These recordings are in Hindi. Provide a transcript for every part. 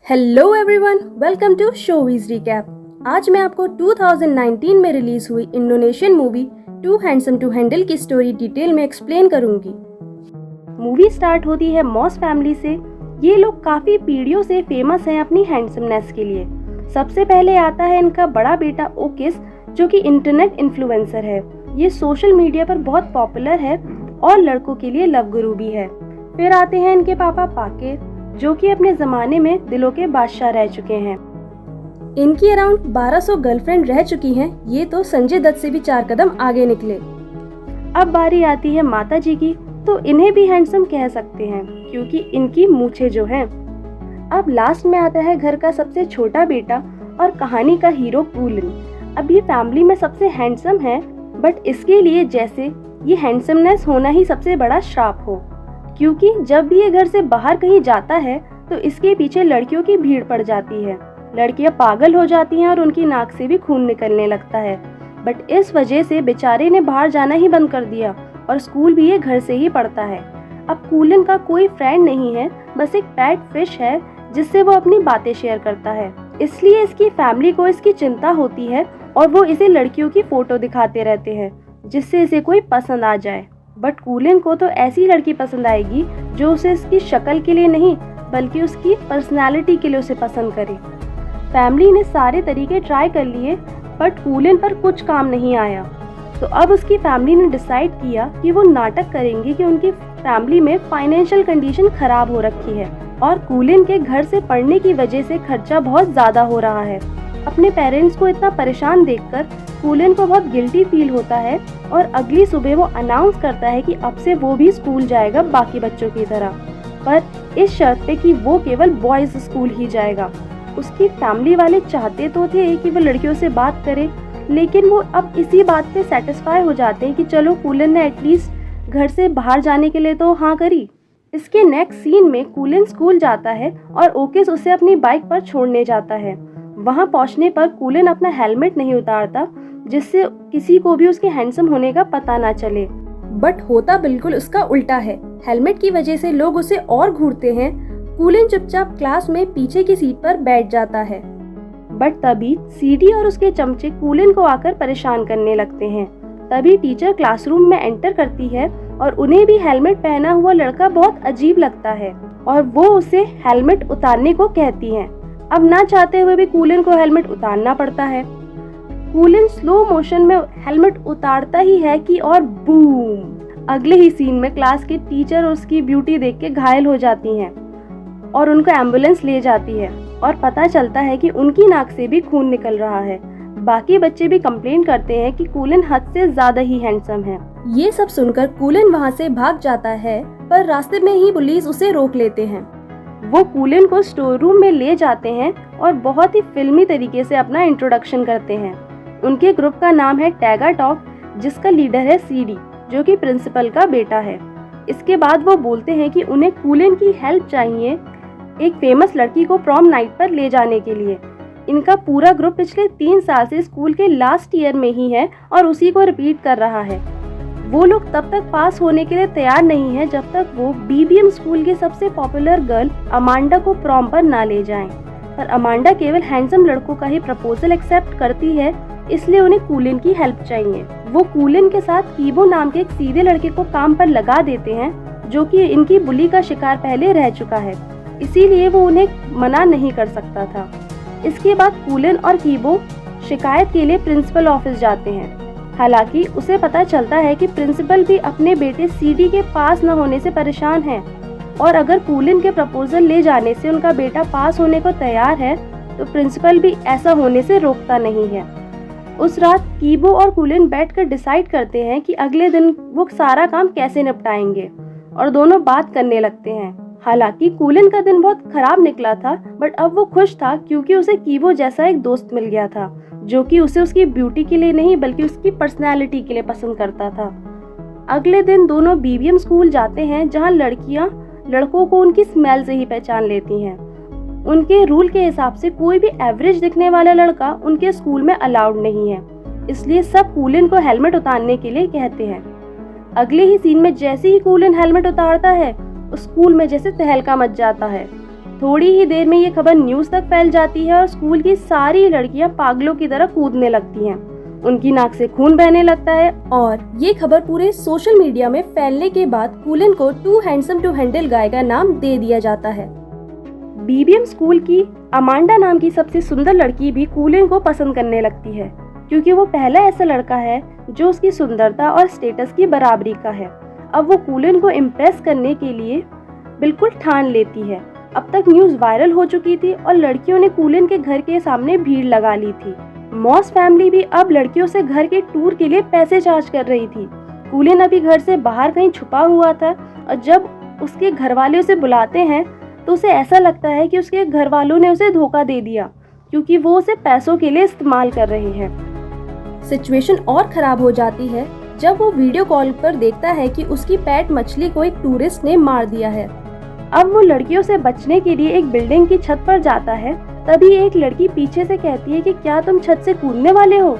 Hello everyone, welcome to Shovi's recap. आज मैं आपको 2019 में रिलीज हुई Indonesian movie two handsome to handle की स्टोरी डिटेल में एक्सप्लेन करूंगी। मूवी स्टार्ट होती है मॉस फैमिली से। ये लोग काफ़ी पीढ़ियों से फेमस हैं अपनी हैंडसमनेस के लिए। सबसे पहले आता है इनका बड़ा बेटा ओकिस, जो कि इंटरनेट इन्फ्लुएंसर है। ये सोशल मीडिया पर बहुत पॉपुलर है और लड़कों के लिए लव गुरु भी है। फिर आते हैं इनके पापा पाके, जो कि अपने ज़माने में दिलों के बादशाह रह चुके हैं। इनकी अराउंड 1200 गर्लफ्रेंड रह चुकी हैं। ये तो संजय दत्त से भी 4 कदम आगे निकले। अब बारी आती है माता जी की, तो इन्हें भी हैंडसम कह सकते हैं क्योंकि इनकी मूछें जो हैं। अब लास्ट में आता है घर का सबसे छोटा बेटा और कहानी का हीरो कूलन। अब ये फैमिली में सबसे हैंडसम है, बट इसके लिए जैसे ये हैंडसमनेस होना ही सबसे बड़ा श्राप हो, क्योंकि जब भी ये घर से बाहर कहीं जाता है तो इसके पीछे लड़कियों की भीड़ पड़ जाती है। लड़कियां पागल हो जाती हैं और उनकी नाक से भी खून निकलने लगता है। बट इस वजह से बेचारे ने बाहर जाना ही बंद कर दिया और स्कूल भी ये घर से ही पढ़ता है। अब कूलन का कोई फ्रेंड नहीं है, बस एक पेट फिश है जिससे वो अपनी बातें शेयर करता है। इसलिए इसकी फैमिली को इसकी चिंता होती है और वो इसे लड़कियों की फोटो दिखाते रहते हैं जिससे इसे कोई पसंद आ जाए। बट कूलन को तो ऐसी लड़की पसंद आएगी जो उसे इसकी शक्ल के लिए नहीं बल्कि उसकी पर्सनालिटी के लिए उसे पसंद करे। फैमिली ने सारे तरीके ट्राई कर लिए, बट कूलन पर कुछ काम नहीं आया। तो अब उसकी फैमिली ने डिसाइड किया कि वो नाटक करेंगे कि उनकी फैमिली में फाइनेंशियल कंडीशन खराब हो रखी है और कूलन के घर से पढ़ने की वजह से खर्चा बहुत ज़्यादा हो रहा है। अपने पेरेंट्स को इतना परेशान देखकर कूलन को बहुत गिल्टी फील होता है और अगली सुबह वो अनाउंस करता है कि अब से वो भी स्कूल जाएगा बाकी बच्चों की तरह, पर इस शर्त पे कि वो केवल बॉयज स्कूल ही जाएगा। उसकी फैमिली वाले चाहते तो थे कि वो लड़कियों से बात करे, लेकिन वो अब इसी बात पे सेटिस्फाई हो जाते हैं कि चलो कूलन ने एटलीस्ट घर से बाहर जाने के लिए तो हाँ करी। इसके नेक्स्ट सीन में कूलन स्कूल जाता है और ओकिस उसे अपनी बाइक पर छोड़ने जाता है। वहाँ पहुँचने पर कूलन अपना हेलमेट नहीं उतारता, जिससे किसी को भी उसके हैंडसम होने का पता ना चले। बट होता बिल्कुल उसका उल्टा है। हेलमेट की वजह से लोग उसे और घूरते हैं। कूलन चुपचाप क्लास में पीछे की सीट पर बैठ जाता है। बट तभी सीडी और उसके चमचे कूलन को आकर परेशान करने लगते हैं। तभी टीचर क्लासरूम में एंटर करती है और उन्हें भी हेलमेट पहना हुआ लड़का बहुत अजीब लगता है और वो उसे हेलमेट उतारने को कहती है। अब ना चाहते हुए भी कूलन को हेलमेट उतारना पड़ता है। कूलन स्लो मोशन में हेलमेट उतारता ही है कि और बूम, अगले ही सीन में क्लास के टीचर उसकी ब्यूटी देख के घायल हो जाती हैं और उनको एम्बुलेंस ले जाती है और पता चलता है कि उनकी नाक से भी खून निकल रहा है। बाकी बच्चे भी कंप्लेन करते हैं कि कूलन हद से ज्यादा ही हैंडसम है। ये सब सुनकर कूलन वहाँ से भाग जाता है, पर रास्ते में ही पुलिस उसे रोक लेते हैं। वो कूलन को स्टोर रूम में ले जाते हैं और बहुत ही फिल्मी तरीके से अपना इंट्रोडक्शन करते हैं। उनके ग्रुप का नाम है टैगा टॉक, जिसका लीडर है सीडी, जो कि प्रिंसिपल का बेटा है। इसके बाद वो बोलते हैं कि उन्हें कूलन की हेल्प चाहिए एक फेमस लड़की को प्रॉम नाइट पर ले जाने के लिए। इनका पूरा ग्रुप पिछले 3 साल से स्कूल के लास्ट ईयर में ही है और उसी को रिपीट कर रहा है। वो लोग तब तक पास होने के लिए तैयार नहीं है जब तक वो बीबीएम स्कूल की सबसे पॉपुलर गर्ल अमांडा को प्रॉम पर ना ले जाएं। पर अमांडा केवल हैंडसम लड़कों का ही प्रपोजल एक्सेप्ट करती है, इसलिए उन्हें कूलन की हेल्प चाहिए। वो कूलन के साथ कीबो नाम के एक सीधे लड़के को काम पर लगा देते हैं, जो कि इनकी बुली का शिकार पहले रह चुका है, इसीलिए वो उन्हें मना नहीं कर सकता था। इसके बाद कूलन और कीबो शिकायत के लिए प्रिंसिपल ऑफिस जाते हैं। हालांकि उसे पता चलता है कि प्रिंसिपल भी अपने बेटे सीडी के पास न होने से परेशान है और अगर कूलन के प्रपोजल ले जाने से उनका बेटा पास होने को तैयार है तो प्रिंसिपल भी ऐसा होने से रोकता नहीं है। उस रात कीबो और कूलन बैठकर डिसाइड करते हैं कि अगले दिन वो सारा काम कैसे निपटाएंगे और दोनों बात करने लगते हैं। हालांकि कूलन का दिन बहुत खराब निकला था, बट अब वो खुश था क्योंकि उसे कीबो जैसा एक दोस्त मिल गया था जो कि उसे उसकी ब्यूटी के लिए नहीं बल्कि उसकी पर्सनैलिटी के लिए पसंद करता था। अगले दिन दोनों बीबीएम स्कूल जाते हैं, जहां लड़कियां लड़कों को उनकी स्मेल से ही पहचान लेती हैं। उनके रूल के हिसाब से कोई भी एवरेज दिखने वाला लड़का उनके स्कूल में अलाउड नहीं है, इसलिए सब कूलन को हेलमेट उतारने के लिए कहते हैं। अगले ही सीन में जैसे ही कूलन हेलमेट उतारता है, स्कूल में जैसे तहलका मच जाता है। थोड़ी ही देर में ये खबर न्यूज़ तक फैल जाती है और स्कूल की सारी लड़कियां पागलों की तरह कूदने लगती हैं। उनकी नाक से खून बहने लगता है और ये खबर पूरे सोशल मीडिया में फैलने के बाद कूलन को टू हैंडसम टू हैंडल गाय का नाम दे दिया जाता है। बीबीएम स्कूल की अमांडा नाम की सबसे सुंदर लड़की भी कूलन को पसंद करने लगती है, क्योंकि वो पहला ऐसा लड़का है जो उसकी सुंदरता और स्टेटस की बराबरी का है। अब वो कूलन को इम्प्रेस करने के लिए बिल्कुल ठान लेती है। अब तक न्यूज़ वायरल हो चुकी थी और लड़कियों ने कूलन के घर के सामने भीड़ लगा ली थी। मॉस फैमिली भी अब लड़कियों से घर के टूर के लिए पैसे चार्ज कर रही थी। कूलन अभी घर से बाहर कहीं छुपा हुआ था और जब उसके घर वाले उसे बुलाते हैं तो उसे ऐसा लगता है कि उसके घर वालों ने उसे धोखा दे दिया, क्योंकि वो उसे पैसों के लिए इस्तेमाल कर रहे हैं। सिचुएशन और खराब हो जाती है जब वो वीडियो कॉल पर देखता है कि उसकी पेट मछली को एक टूरिस्ट ने मार दिया है। अब वो लड़कियों से बचने के लिए एक बिल्डिंग की छत पर जाता है। तभी एक लड़की पीछे से कहती है कि क्या तुम छत से कूदने वाले हो।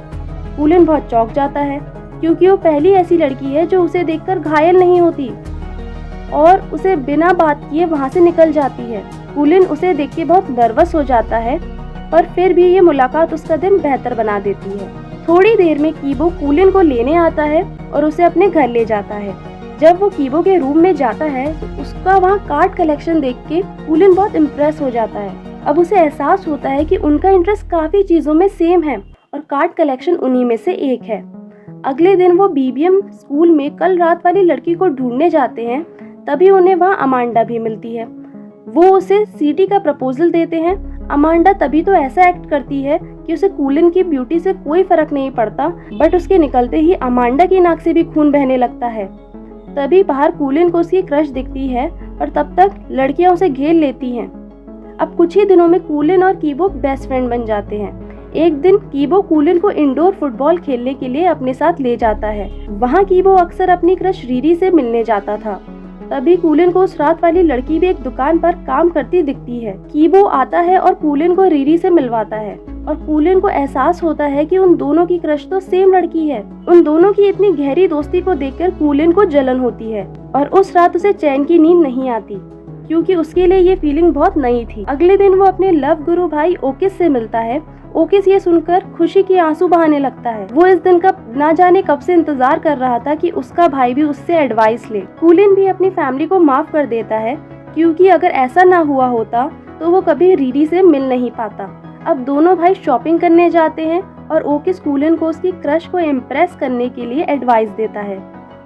कूलन बहुत चौंक जाता है, क्योंकि वो पहली ऐसी लड़की है जो उसे देखकर घायल नहीं होती और उसे बिना बात किए वहां से निकल जाती है। कूलन उसे देख के बहुत नर्वस हो जाता है, पर फिर भी ये मुलाकात उसका दिन बेहतर बना देती है। थोड़ी देर में कीबो कूलन को लेने आता है और उसे अपने घर ले जाता है। जब वो कीबो के रूम में जाता है तो उसका वहाँ कार्ड कलेक्शन देख के कूलन बहुत इम्प्रेस हो जाता है। अब उसे एहसास होता है कि उनका इंटरेस्ट काफी चीजों में सेम है और कार्ड कलेक्शन उन्हीं में से एक है। अगले दिन वो बीबीएम स्कूल में कल रात वाली लड़की को ढूंढने जाते हैं। तभी उन्हें वहाँ अमांडा भी मिलती है। वो उसे सीटी का प्रपोजल देते हैं। अमांडा तभी तो ऐसा एक्ट करती है कि उसे कूलन की ब्यूटी से कोई फर्क नहीं पड़ता, बट उसके निकलते ही अमांडा की नाक से भी खून बहने लगता है। तभी बाहर कूलन को उसकी क्रश दिखती है और तब तक लड़कियां उसे घेर लेती हैं। अब कुछ ही दिनों में कूलन और कीबो बेस्ट फ्रेंड बन जाते हैं। एक दिन कीबो कूलन को इंडोर फुटबॉल खेलने के लिए अपने साथ ले जाता है। वहाँ कीबो अक्सर अपनी क्रश रीरी से मिलने जाता था। तभी कूलन को उस रात वाली लड़की भी एक दुकान पर काम करती दिखती है। कीबो आता है और कूलन को रीरी से मिलवाता है और कूलन को एहसास होता है कि उन दोनों की क्रश तो सेम लड़की है। उन दोनों की इतनी गहरी दोस्ती को देखकर कूलन को जलन होती है और उस रात उसे चैन की नींद नहीं आती, क्योंकि उसके लिए ये फीलिंग बहुत नई थी। अगले दिन वो अपने लव गुरु भाई ओकिस से मिलता है। ओकिस ये सुनकर खुशी के आंसू बहाने लगता है। वो इस दिन का ना जाने कब से इंतजार कर रहा था कि उसका भाई भी उससे एडवाइस ले। कूलन भी अपनी फैमिली को माफ कर देता है, क्योंकि अगर ऐसा ना हुआ होता तो वो कभी रीरी से मिल नहीं पाता। अब दोनों भाई शॉपिंग करने जाते हैं और ओकिस कूलन को उसकी क्रश को इम्प्रेस करने के लिए एडवाइस देता है।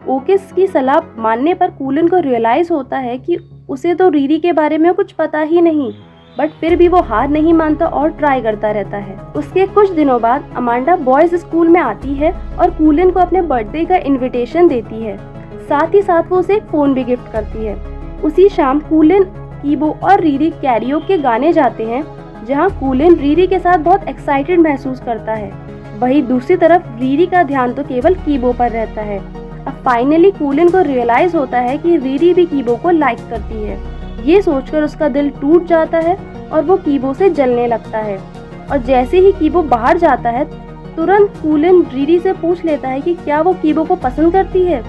ओकिस की सलाह मानने पर कूलन को रियलाइज होता है कि उसे तो रीरी के बारे में कुछ पता ही नहीं, बट फिर भी वो हार नहीं मानता और ट्राई करता रहता है। उसके कुछ दिनों बाद अमांडा बॉयज स्कूल में आती है और कूलन को अपने बर्थडे का इनविटेशन देती है। साथ ही साथ वो उसे एक फोन भी गिफ्ट करती है। उसी शाम कूलन, कीबो और रीरी कैरियोके गाने जाते हैं, जहाँ कूलन रीरी के साथ बहुत एक्साइटेड महसूस करता है। वहीं दूसरी तरफ रीरी का ध्यान तो केवल कीबो पर रहता है। अब फाइनली कूलन को रियलाइज होता है कि रीरी भी कीबो को लाइक करती है। ये सोचकर उसका दिल टूट जाता है और वो कीबो से जलने लगता है। और जैसे ही कीबो बाहर जाता है, तुरंत कूलन रीरी से पूछ लेता है कि क्या वो कीबो को पसंद करती है।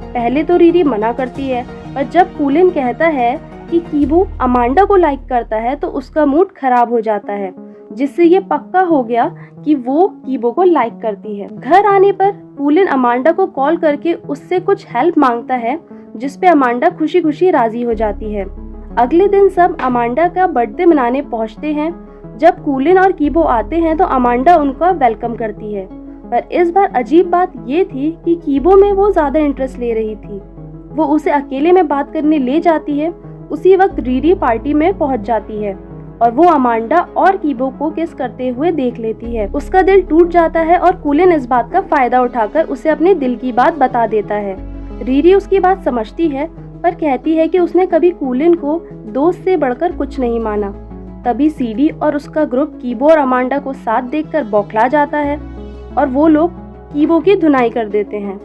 पहले तो रीरी मना करती है, पर जब कूलन कहता है कि कीबो अमांडा को लाइक करता है तो उसका मूड खराब हो जाता है, जिससे ये पक्का हो गया कि वो कीबो को लाइक करती है। घर आने पर कूलन अमांडा को कॉल करके उससे कुछ हेल्प मांगता है, जिसपे अमांडा खुशी खुशी राजी हो जाती है। अगले दिन सब अमांडा का बर्थडे मनाने पहुंचते हैं। जब कूलन और कीबो आते हैं तो अमांडा उनका वेलकम करती है, पर इस बार अजीब बात ये थी कि कीबो में वो ज्यादा इंटरेस्ट ले रही थी। वो उसे अकेले में बात करने ले जाती है। उसी वक्त रीरी पार्टी में पहुंच जाती है और वो अमांडा और कीबो को किस करते हुए देख लेती है। उसका दिल टूट जाता है और कूलन इस बात का फायदा उठाकर उसे अपने दिल की बात बता देता है। रीरी उसकी बात समझती है, पर कहती है कि उसने कभी कूलन को दोस्त से बढ़कर कुछ नहीं माना। तभी सीडी और उसका ग्रुप कीबो और अमांडा को साथ देखकर बौखला जाता है और वो लोग कीबो की धुनाई कर देते हैं।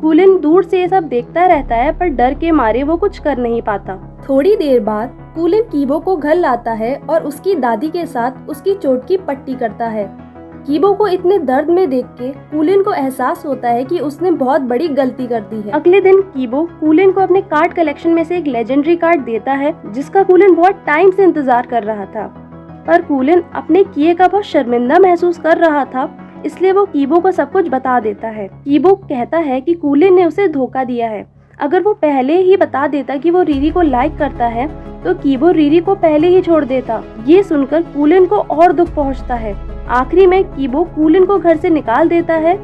कूलन दूर से ये सब देखता रहता है, पर डर के मारे वो कुछ कर नहीं पाता। थोड़ी देर बाद कूलन कीबो को घर लाता है और उसकी दादी के साथ उसकी चोट की पट्टी करता है। कीबो को इतने दर्द में देख के कूलिन को एहसास होता है कि उसने बहुत बड़ी गलती कर दी है। अगले दिन कीबो कूलिन को अपने कार्ड कलेक्शन में से एक लेजेंडरी कार्ड देता है जिसका कूलिन बहुत टाइम से इंतजार कर रहा था, पर कूलिन अपने किए का बहुत शर्मिंदा महसूस कर रहा था, इसलिए वो कीबो को सब कुछ बता देता है। कीबो कहता है कि कूलिन ने उसे धोखा दिया है। अगर वो पहले ही बता देता कि वो रीरी को लाइक करता है तो कीबो रीरी को पहले ही छोड़ देता। ये सुनकर कूलिन को और दुख पहुंचता है। आखिरी में कीबो कूलिन को घर से निकाल देता है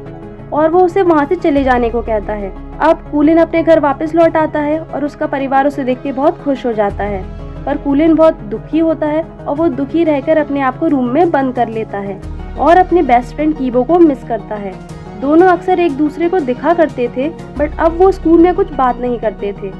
और वो उसे वहाँ से चले जाने को कहता है। अब कूलिन अपने घर वापस लौट आता है और उसका परिवार उसे देख के बहुत खुश हो जाता है, पर कूलिन बहुत दुखी होता है और वो दुखी रहकर अपने आप को रूम में बंद कर लेता है और अपने बेस्ट फ्रेंड कीबो को मिस करता है। दोनों अक्सर एक दूसरे को दिखा करते थे, बट अब वो स्कूल में कुछ बात नहीं करते थे।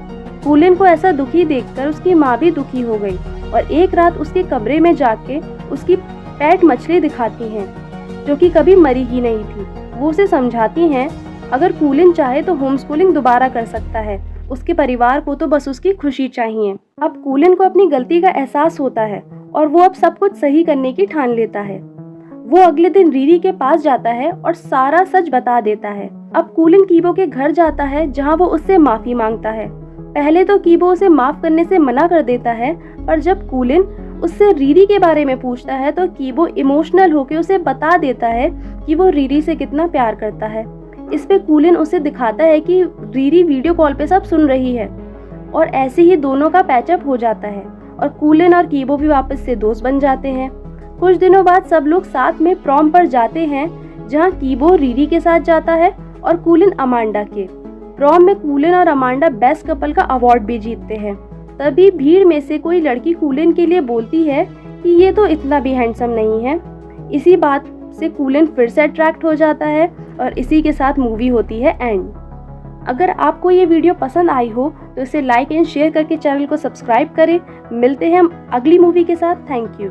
कूलिन को ऐसा दुखी देखकर उसकी माँ भी दुखी हो गई और एक रात उसके कमरे में जाके उसकी पेट मछली दिखाती हैं जो कि कभी मरी ही नहीं थी। वो उसे समझाती हैं अगर कूलिन चाहे तो होम स्कूलिंग दोबारा कर सकता है, उसके परिवार को तो बस उसकी खुशी चाहिए। अब कूलिन को अपनी गलती का एहसास होता है और वो अब सब कुछ सही करने की ठान लेता है। वो अगले दिन रीरी के पास जाता है और सारा सच बता देता है। अब कूलिन कीबो के घर जाता है जहाँ वो उससे माफी मांगता है। पहले तो कीबो उसे माफ करने से मना कर देता है, पर जब कूलिन उससे रीरी के बारे में पूछता है तो कीबो इमोशनल होकर उसे बता देता है कि वो रीरी से कितना प्यार करता है। इस पे कूलिन उसे दिखाता है कि रीरी वीडियो कॉल पे सब सुन रही है और ऐसे ही दोनों का पैचअप हो जाता है और कूलिन और कीबो भी वापस से दोस्त बन जाते हैं। कुछ दिनों बाद सब लोग साथ में प्रॉम पर जाते हैं जहाँ कीबो रीरी के साथ जाता है और कूलिन अमांडा के। प्रॉम में कूलिन और अमांडा बेस्ट कपल का अवार्ड भी जीतते हैं। तभी भीड़ में से कोई लड़की कूलिन के लिए बोलती है कि ये तो इतना भी हैंडसम नहीं है। इसी बात से कूलिन फिर से अट्रैक्ट हो जाता है और इसी के साथ मूवी होती है एंड। अगर आपको ये वीडियो पसंद आई हो तो इसे लाइक एंड शेयर करके चैनल को सब्सक्राइब करें। मिलते हैं हम अगली मूवी के साथ। Thank you.